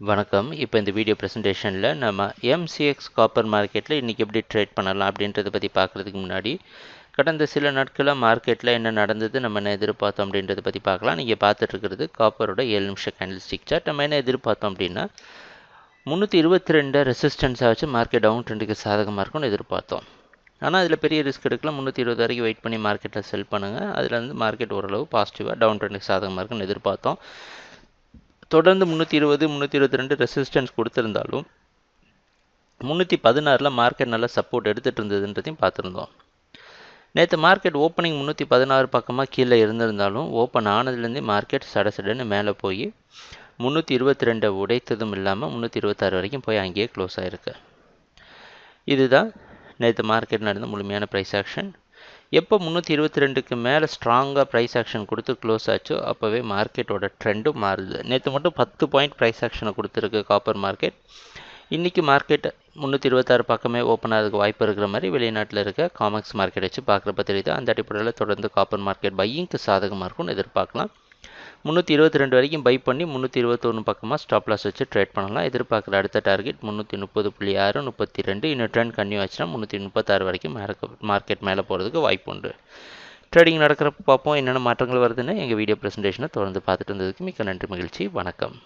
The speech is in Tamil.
வணக்கம். இப்போ இந்த வீடியோ ப்ரெசன்டேஷனில் நம்ம எம்சிஎக்ஸ் காப்பர் மார்க்கெட்டில் இன்றைக்கி எப்படி ட்ரேட் பண்ணலாம் அப்படின்றத பற்றி பார்க்குறதுக்கு முன்னாடி கடந்த சில நாட்களாக மார்க்கெட்டில் என்ன நடந்தது, நம்ம என்ன எதிர்பார்த்தோம் அப்படின்றத பற்றி பார்க்கலாம். நீங்கள் பார்த்துட்ருக்கிறது காப்பரோட 7 நிமிஷ கேண்டில்ஸ்டிக் சார்ட். நம்ம என்ன எதிர்பார்த்தோம் அப்படின்னா 322 ரெசிஸ்டன்ஸாக வச்சு மார்க்கெட் டவுன் ட்ரெண்டுக்கு சாதகமாக இருக்கும்னு எதிர்பார்த்தோம். ஆனால் அதில் பெரிய ரிஸ்க் எடுக்கலாம். 320 வரைக்கும் வெயிட் பண்ணி மார்க்கெட்டில் செல் பண்ணுங்கள். அதில் வந்து மார்க்கெட் ஓரளவு பாசிட்டிவாக டவுன் ட்ரெண்டுக்கு சாதகமாக இருக்குன்னு எதிர்பார்த்தோம். தொடர்ந்து 320 322 ரெசிஸ்டன்ஸ் கொடுத்துருந்தாலும் 316 மார்க்கெட் நல்லா சப்போர்ட் எடுத்துகிட்டு இருந்ததுன்றதையும் பார்த்துருந்தோம். நேற்று மார்க்கெட் ஓப்பனிங் 316 பக்கமாக கீழே இருந்திருந்தாலும் ஓப்பன் ஆனதுலேருந்தே மார்க்கெட் சடசடன்னு மேலே போய் 322 உடைத்ததும் இல்லாமல் 326 வரைக்கும் போய் அங்கேயே க்ளோஸ் ஆகிருக்கு. இதுதான் நேற்று மார்க்கெட் நடந்த முழுமையான ப்ரைஸ் ஆக்ஷன். எப்போ 322க்கு மேலே ஸ்ட்ராங்காக ப்ரைஸ் ஆக்ஷன் கொடுத்து க்ளோஸ் ஆச்சோ அப்போவே மார்க்கெட்டோட ட்ரெண்டும் மாறுது. நேற்று மட்டும் 10 பாயிண்ட் ப்ரைஸ் ஆக்ஷனை கொடுத்துருக்கு காப்பர் மார்க்கெட். இன்றைக்கி மார்க்கெட் 326 பக்கமே ஓப்பன் ஆகிறதுக்கு வாய்ப்பு இருக்கிற மாதிரி வெளிநாட்டில் இருக்க காமெக்ஸ் மார்க்கெட் வச்சு பார்க்குறப்ப தெரியுது. அந்த அடிப்படையில் தொடர்ந்து காப்பர் மார்க்கெட் பையிங்க்கு சாதகமாக இருக்கும்னு எதிர்பார்க்கலாம். 322 வரைக்கும் பை பண்ணி 321 பக்கமாக ஸ்டாப் லாஸ் வச்சு ட்ரேட் பண்ணலாம். எதிர்பார்க்குற அடுத்த டார்கெட் 330.6 32. இன்னும் ட்ரெண்ட் கன்யூ ஆச்சுன்னா 336 வரைக்கும் மார்க்கெட் மேலே போகிறதுக்கு வாய்ப்பு உண்டு. ட்ரேடிங் நடக்கிறப்ப பார்ப்போம் என்னென்ன மாற்றங்கள் வருதுன்னு. எங்கள் வீடியோ ப்ரெசன்டேஷனை தொடர்ந்து பார்த்துட்டு இருந்ததுக்கு மிக்க நன்றி, மகிழ்ச்சி, வணக்கம்.